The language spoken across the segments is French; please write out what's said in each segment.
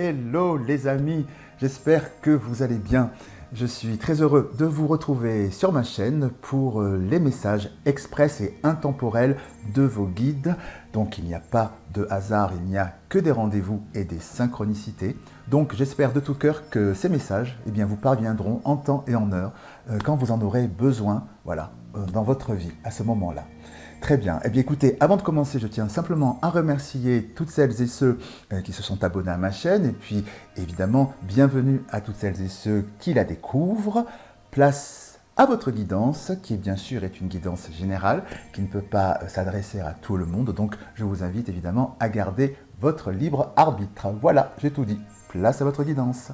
Hello les amis, j'espère que vous allez bien. Je suis très heureux de vous retrouver sur ma chaîne pour les messages express et intemporels de vos guides. Donc il n'y a pas de hasard, il n'y a que des rendez-vous et des synchronicités. Donc j'espère de tout cœur que ces messages vous parviendront en temps et en heure quand vous en aurez besoin, voilà, dans votre vie à ce moment-là. Très bien. Écoutez, avant de commencer, je tiens simplement à remercier toutes celles et ceux qui se sont abonnés à ma chaîne. Et puis, évidemment, bienvenue à toutes celles et ceux qui la découvrent. Place à votre guidance, qui bien sûr est une guidance générale, qui ne peut pas s'adresser à tout le monde. Donc, je vous invite évidemment à garder votre libre arbitre. Voilà, j'ai tout dit. Place à votre guidance.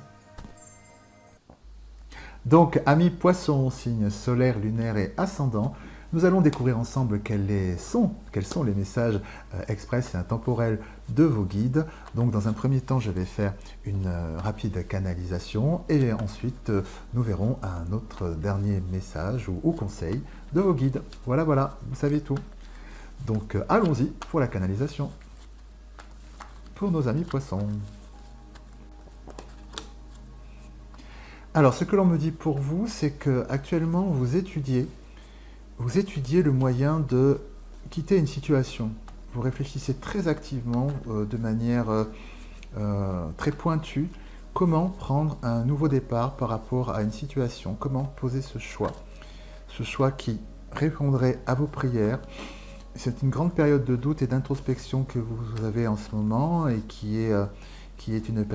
Donc, amis poissons, signes solaires, lunaires et ascendants, nous allons découvrir ensemble quels sont les messages express et intemporels de vos guides. Donc dans un premier temps, je vais faire une rapide canalisation et ensuite nous verrons un autre dernier message ou conseil de vos guides. Voilà, vous savez tout. Donc allons-y pour la canalisation pour nos amis poissons. Alors ce que l'on me dit pour vous, c'est que actuellement vous étudiez le moyen de quitter une situation. Vous réfléchissez très activement, de manière très pointue, comment prendre un nouveau départ par rapport à une situation, comment poser ce choix qui répondrait à vos prières. C'est une grande période de doute et d'introspection que vous avez en ce moment et qui est une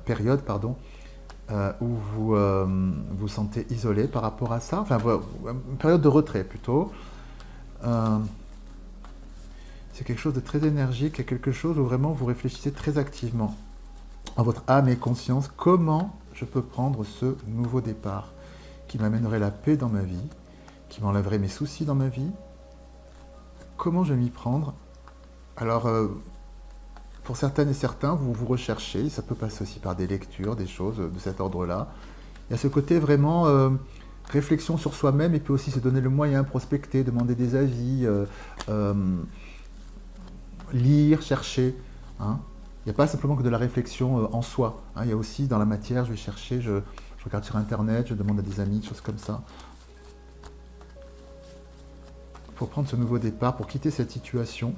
période, où vous vous sentez isolé par rapport à ça, enfin une période de retrait plutôt. C'est quelque chose de très énergique et quelque chose où vraiment vous réfléchissez très activement en votre âme et conscience, comment je peux prendre ce nouveau départ qui m'amènerait la paix dans ma vie, qui m'enlèverait mes soucis dans ma vie, comment je vais m'y prendre. Alors pour certaines et certains, vous recherchez, ça peut passer aussi par des lectures, des choses de cet ordre-là. Il y a ce côté vraiment réflexion sur soi-même et puis aussi se donner le moyen, prospecter, demander des avis, lire, chercher. Hein. Il n'y a pas simplement que de la réflexion en soi. Hein. Il y a aussi dans la matière, je vais chercher, je regarde sur Internet, je demande à des amis, des choses comme ça. Pour prendre ce nouveau départ, pour quitter cette situation.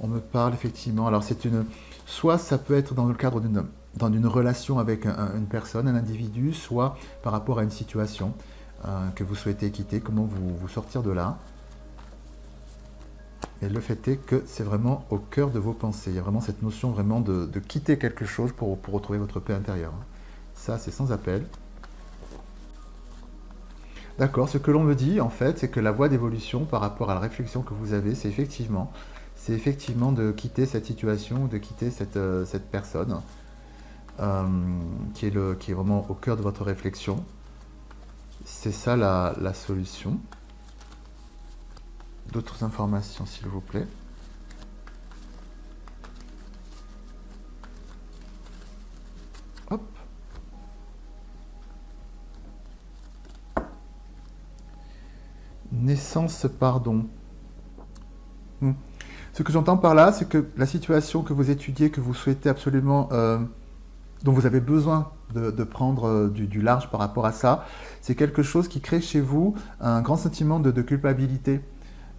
On me parle effectivement, alors soit ça peut être dans le cadre d'une relation avec une personne, un individu, soit par rapport à une situation que vous souhaitez quitter, comment vous sortir de là. Et le fait est que c'est vraiment au cœur de vos pensées, il y a vraiment cette notion vraiment de quitter quelque chose pour retrouver votre paix intérieure. Ça, c'est sans appel. D'accord, ce que l'on me dit en fait, c'est que la voie d'évolution par rapport à la réflexion que vous avez, c'est effectivement de quitter cette situation, de quitter cette personne qui est vraiment au cœur de votre réflexion. C'est ça la solution. D'autres informations, s'il vous plaît. Hop. Naissance, pardon. Ce que j'entends par là, c'est que la situation que vous étudiez, que vous souhaitez absolument, dont vous avez besoin de prendre du large par rapport à ça, c'est quelque chose qui crée chez vous un grand sentiment de culpabilité.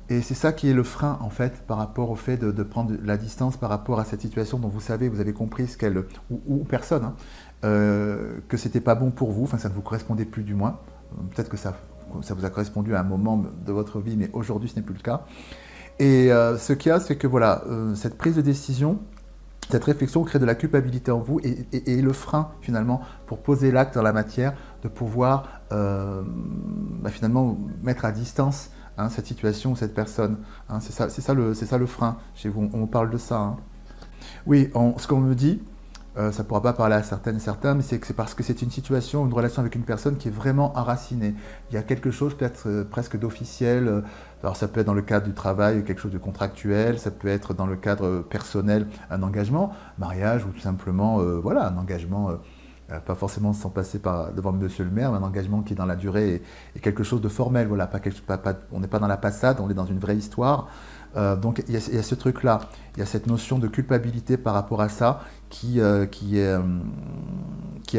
Et c'est ça qui est le frein, en fait, par rapport au fait de prendre la distance par rapport à cette situation dont vous avez compris ce qu'elle, ou personne, hein, que c'était pas bon pour vous, enfin ça ne vous correspondait plus du moins. Peut-être que ça vous a correspondu à un moment de votre vie, mais aujourd'hui ce n'est plus le cas. Et ce qu'il y a, c'est que voilà, cette prise de décision, cette réflexion crée de la culpabilité en vous et le frein finalement pour poser l'acte dans la matière, de pouvoir finalement mettre à distance cette situation ou cette personne. Hein, c'est ça le frein chez vous, on parle de ça. Hein. Oui, ce qu'on me dit, ça ne pourra pas parler à certaines et certains, mais c'est parce que c'est une situation, une relation avec une personne qui est vraiment enracinée. Il y a quelque chose peut-être presque d'officiel, alors ça peut être dans le cadre du travail, quelque chose de contractuel, ça peut être dans le cadre personnel, un engagement, mariage ou tout simplement un engagement pas forcément sans passer devant monsieur le maire, mais un engagement qui est dans la durée et quelque chose de formel. Voilà, on n'est pas dans la passade, on est dans une vraie histoire. Donc il y a ce truc-là, il y a cette notion de culpabilité par rapport à ça qui est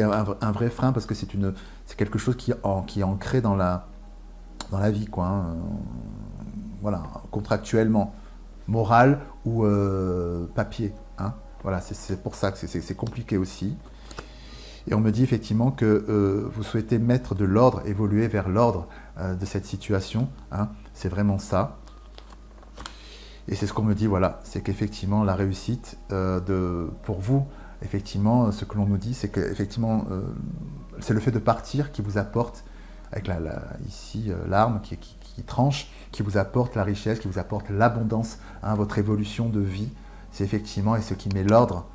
un vrai frein parce que c'est quelque chose qui est ancré dans la vie, quoi. Hein. Voilà, contractuellement, moral ou papier. Hein. Voilà, c'est pour ça que c'est compliqué aussi. Et on me dit effectivement que vous souhaitez mettre de l'ordre, évoluer vers l'ordre de cette situation. Hein. C'est vraiment ça. Et c'est ce qu'on me dit, voilà, c'est qu'effectivement la réussite pour vous, effectivement, ce que l'on nous dit, c'est que effectivement, c'est le fait de partir qui vous apporte, avec ici l'arme qui tranche, qui vous apporte la richesse, qui vous apporte l'abondance, hein, votre évolution de vie. C'est effectivement, et ce qui met l'ordre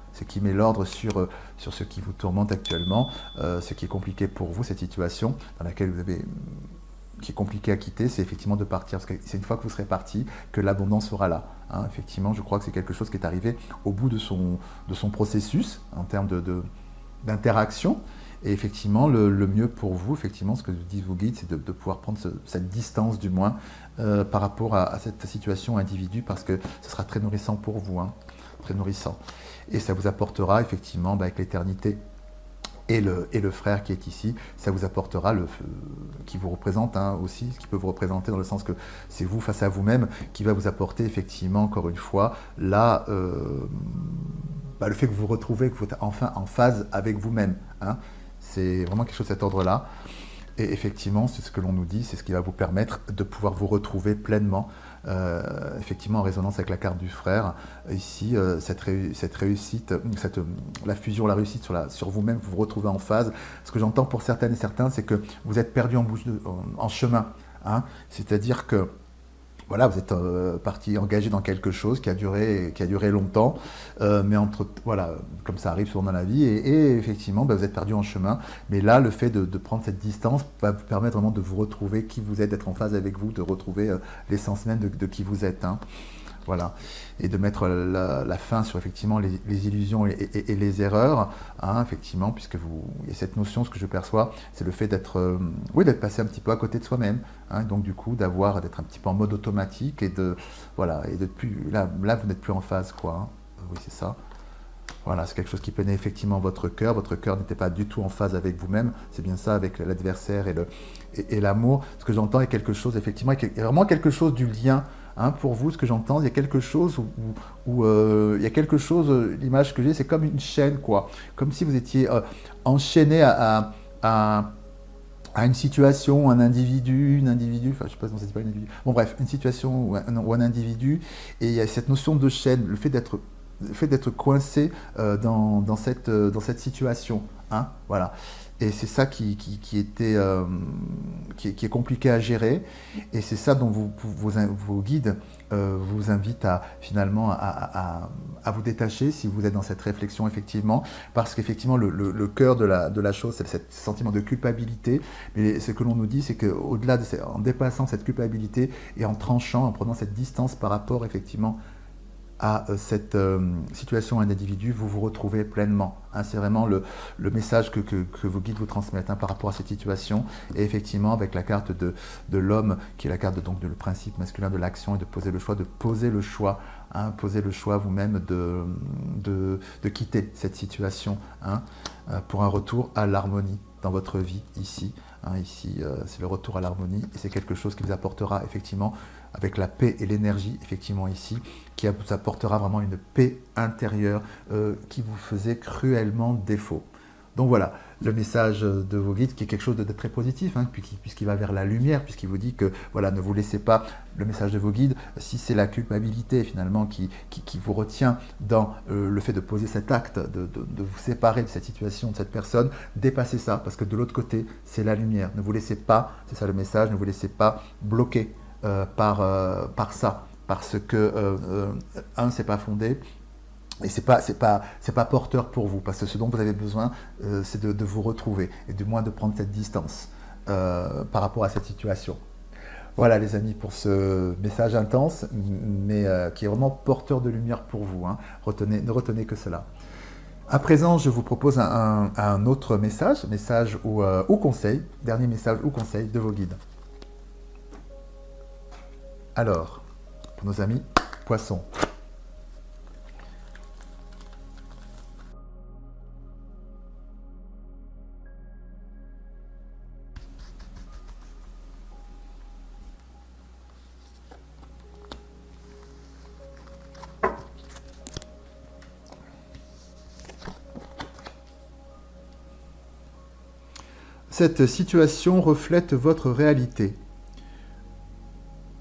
sur ce qui vous tourmente actuellement, ce qui est compliqué pour vous, cette situation dans laquelle qui est compliqué à quitter, c'est effectivement de partir. Parce que c'est une fois que vous serez parti que l'abondance sera là. Hein. Effectivement, je crois que c'est quelque chose qui est arrivé au bout de son processus en termes d'interaction. Et effectivement, le mieux pour vous, effectivement, ce que disent vos guides, c'est de pouvoir prendre cette distance, du moins, par rapport à cette situation individu, parce que ce sera très nourrissant pour vous. Hein. Très nourrissant. Et ça vous apportera, effectivement, avec l'éternité, et le frère qui est ici, ça vous apportera qui vous représente, hein, aussi, ce qui peut vous représenter dans le sens que c'est vous face à vous-même qui va vous apporter effectivement, encore une fois, là, le fait que vous vous retrouvez, que vous êtes enfin en phase avec vous-même. Hein. C'est vraiment quelque chose de cet ordre-là. Et effectivement, c'est ce que l'on nous dit, c'est ce qui va vous permettre de pouvoir vous retrouver pleinement, effectivement en résonance avec la carte du frère. Ici, cette réussite, la fusion, la réussite sur vous-même, vous vous retrouvez en phase. Ce que j'entends pour certaines et certains, c'est que vous êtes perdu en chemin. Hein. C'est-à-dire que voilà, vous êtes engagé dans quelque chose qui a duré longtemps, mais voilà, comme ça arrive souvent dans la vie, et effectivement, vous êtes perdu en chemin. Mais là, le fait de prendre cette distance va vous permettre vraiment de vous retrouver qui vous êtes, d'être en phase avec vous, de retrouver l'essence même de qui vous êtes. Hein. Voilà, et de mettre la fin sur effectivement les illusions et les erreurs, hein, effectivement, puisque il y a cette notion, ce que je perçois, c'est le fait d'être passé un petit peu à côté de soi-même, hein, donc du coup d'être un petit peu en mode automatique et de plus là vous n'êtes plus en phase, quoi. Hein. Oui, c'est ça. Voilà, c'est quelque chose qui peinait effectivement votre cœur. Votre cœur n'était pas du tout en phase avec vous-même. C'est bien ça, avec l'adversaire et l'amour. Ce que j'entends est quelque chose, effectivement, il y a vraiment quelque chose du lien. Hein, pour vous, ce que j'entends, il y a quelque chose où il y a quelque chose, l'image que j'ai, c'est comme une chaîne, quoi. Comme si vous étiez enchaîné à une situation, un individu, enfin je sais pas si c'est pas un individu. Bon bref, une situation ou un individu, et il y a cette notion de chaîne, le fait d'être coincé dans cette situation. Hein, voilà. Et c'est ça qui est compliqué à gérer. Et c'est ça dont vos guides vous invitent finalement à vous détacher si vous êtes dans cette réflexion, effectivement. Parce qu'effectivement, le cœur de la chose, c'est ce sentiment de culpabilité. Mais ce que l'on nous dit, c'est qu'au-delà en dépassant cette culpabilité et en tranchant, en prenant cette distance par rapport, effectivement, à cette situation, un individu, vous vous retrouvez pleinement. Hein, c'est vraiment le message que vos guides vous transmettent, hein, par rapport à cette situation. Et effectivement, avec la carte de l'homme, qui est la carte donc le principe masculin de l'action, et de poser le choix, hein, poser le choix vous-même de quitter cette situation, hein, pour un retour à l'harmonie dans votre vie ici. Hein, ici, c'est le retour à l'harmonie, et c'est quelque chose qui vous apportera effectivement, avec la paix et l'énergie, effectivement ici, qui vous apportera vraiment une paix intérieure qui vous faisait cruellement défaut. Donc voilà, le message de vos guides qui est quelque chose de très positif, hein, puisqu'il va vers la lumière, puisqu'il vous dit que voilà, ne vous laissez pas, le message de vos guides, si c'est la culpabilité finalement qui vous retient dans le fait de poser cet acte, de vous séparer de cette situation, de cette personne, dépassez ça, parce que de l'autre côté, c'est la lumière. Ne vous laissez pas, c'est ça le message, ne vous laissez pas bloquer par ça, parce que c'est pas fondé. Et c'est pas porteur pour vous, parce que ce dont vous avez besoin, c'est de vous retrouver, et du moins de prendre cette distance par rapport à cette situation. Voilà les amis, pour ce message intense, mais qui est vraiment porteur de lumière pour vous. Hein. Ne retenez que cela. À présent, je vous propose un autre message ou conseil, dernier message ou conseil de vos guides. Alors, pour nos amis poissons. Cette situation reflète votre réalité.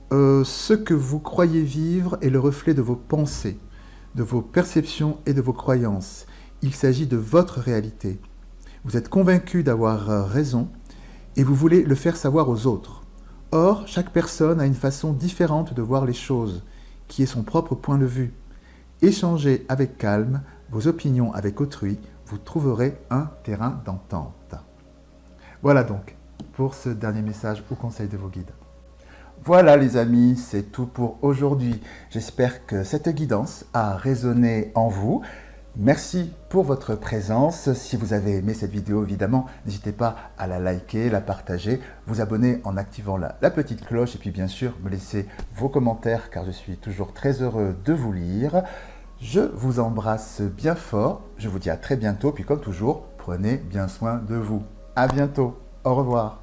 Ce que vous croyez vivre est le reflet de vos pensées, de vos perceptions et de vos croyances. Il s'agit de votre réalité. Vous êtes convaincu d'avoir raison et vous voulez le faire savoir aux autres. Or, chaque personne a une façon différente de voir les choses, qui est son propre point de vue. Échangez avec calme vos opinions avec autrui, vous trouverez un terrain d'entente. Voilà donc pour ce dernier message ou conseil de vos guides. Voilà les amis, c'est tout pour aujourd'hui. J'espère que cette guidance a résonné en vous. Merci pour votre présence. Si vous avez aimé cette vidéo, évidemment, n'hésitez pas à la liker, la partager, vous abonner en activant la petite cloche et puis bien sûr me laisser vos commentaires car je suis toujours très heureux de vous lire. Je vous embrasse bien fort. Je vous dis à très bientôt. Puis comme toujours, prenez bien soin de vous. À bientôt. Au revoir.